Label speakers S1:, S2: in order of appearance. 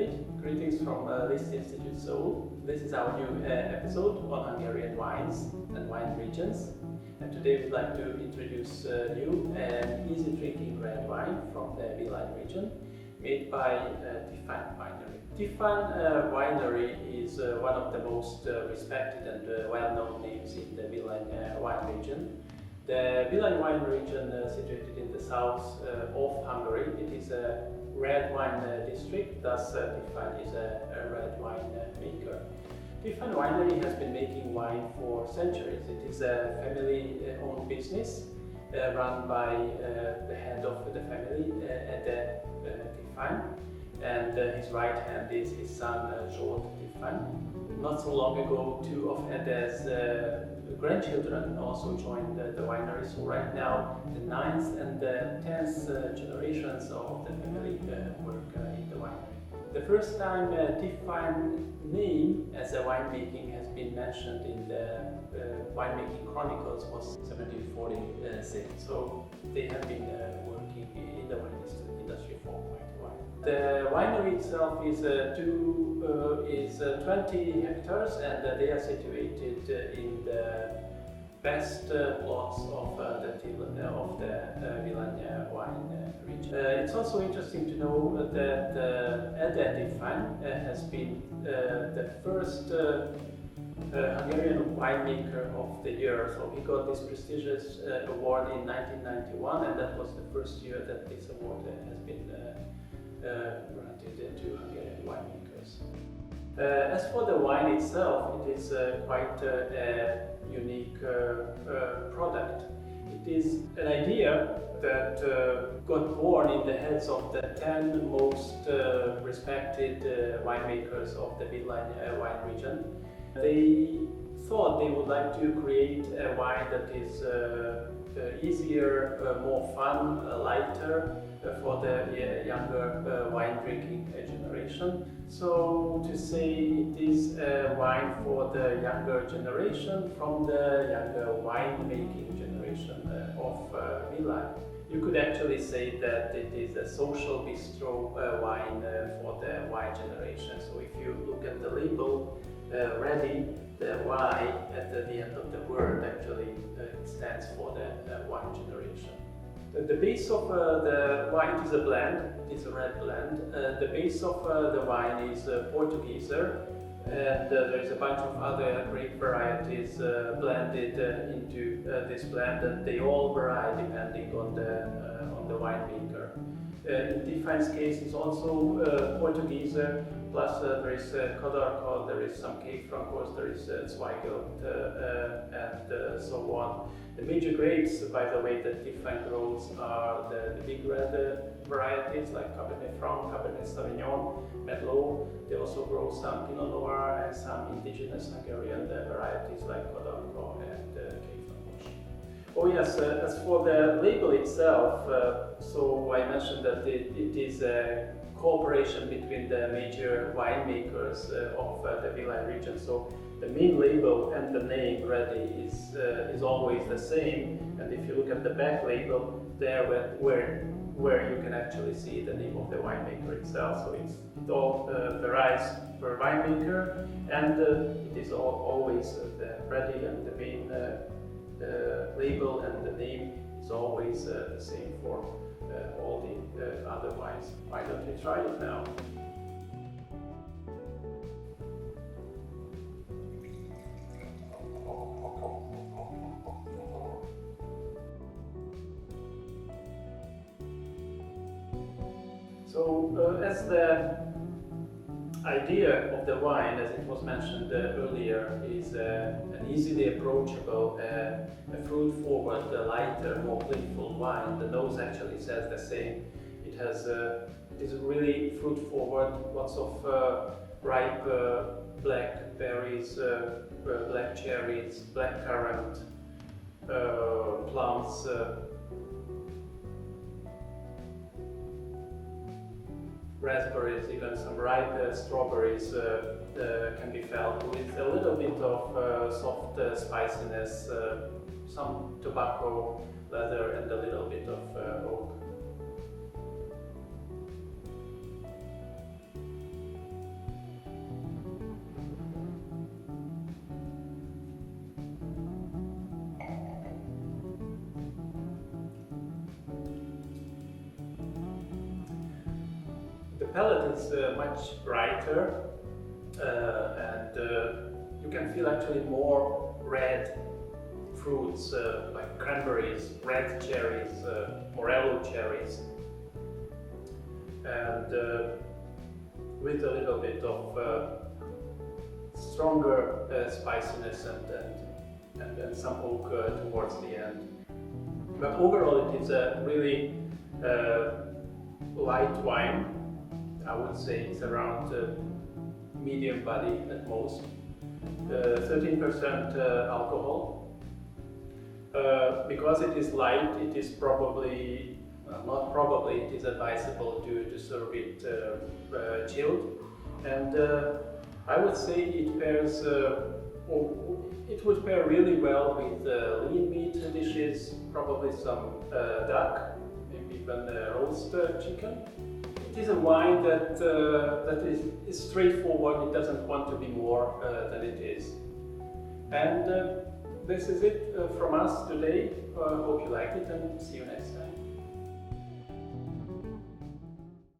S1: David. Greetings from Liszt Seoul. This is our new episode on Hungarian wines and wine regions. And today we'd like to introduce new and easy drinking red wine from the Villány region, made by Tiffany Winery. Tiffany Winery is one of the most respected and well-known names in the Villány wine region. The Villány wine region situated in the south of Hungary. It is a red wine district, thus Tiffany is a red wine maker. Tiffany Winery has been making wine for centuries. It is a family-owned business run by the head of the family, Tiffany, and his right hand is his son, Zsolt Tiffany. Not so long ago, two of Ede's grandchildren also joined the winery, so right now the 9th and the 10th generations of the family work in the winery. The first time Tiffany name as a winemaking has been mentioned in the winemaking chronicles was 1746, so they have been working in the wine industry for quite a while. The winery itself is 20 hectares and they are situated in the best plots of the Villány wine region. It's also interesting to know that Ede Tiffany has been the first Hungarian winemaker of the year. So he got this prestigious award in 1991, and that was the first year that this award has been granted to Hungarian winemakers. As for the wine itself, it is quite a unique product. It is an idea that got born in the heads of the 10 most respected winemakers of the Villány wine region. They thought they would like to create a wine that is easier, more fun, lighter for the younger wine drinking generation. So to say it is a wine for the younger generation from the younger wine making generation of Villány. You could actually say that it is a social bistro wine for the wine generation. So if you look at the label, Redy, the Y at the end of the word actually stands for the wine generation. The base of the wine, it is a blend, it is a red blend. The base of the wine is Portugieser, and there is a bunch of other grape varieties blended into this blend, and they all vary depending on the winemaker. In Tiffany's case, it's also Portugieser, plus there is Kadarka, there is some cake from course, there is Zweigelt, and so on. The major grapes, by the way, that Tiffany grows are the big red varieties like Cabernet Franc, Cabernet Sauvignon, Merlot. They also grow some Pinot Noir and some indigenous Hungarian varieties like Kadarka and cake from course. Oh yes, as for the label itself, so I mentioned that it is a cooperation between the major winemakers of the Villány region. So the main label and the name Redy is always the same. And if you look at the back label, there where you can actually see the name of the winemaker itself. So it all varies per winemaker, and it is always the Redy, and the main label and the name is always the same for all the other wines. Why don't we try it now? So as the idea of the wine, as it was mentioned earlier, is an easily approachable, a fruit-forward, lighter, more playful wine. The nose actually says the same. It is really fruit-forward, lots of ripe black berries, black cherries, black currant, plums, raspberries, even some ripe strawberries can be felt, with a little bit of soft spiciness, some tobacco, leather, and a little bit of oak. palate is much brighter and you can feel actually more red fruits like cranberries, red cherries, morello cherries, and with a little bit of stronger spiciness and some oak towards the end. But overall it is a really light wine. I would say it's around medium body at most. 13% alcohol. Because it is light, it is probably, not probably, it is advisable to serve it chilled. And I would say it pairs, it would pair really well with lean meat dishes, probably some duck, maybe even roast chicken. It is a wine that is straightforward. It doesn't want to be more than it is. And this is it from us today. Hope you like it and see you next time.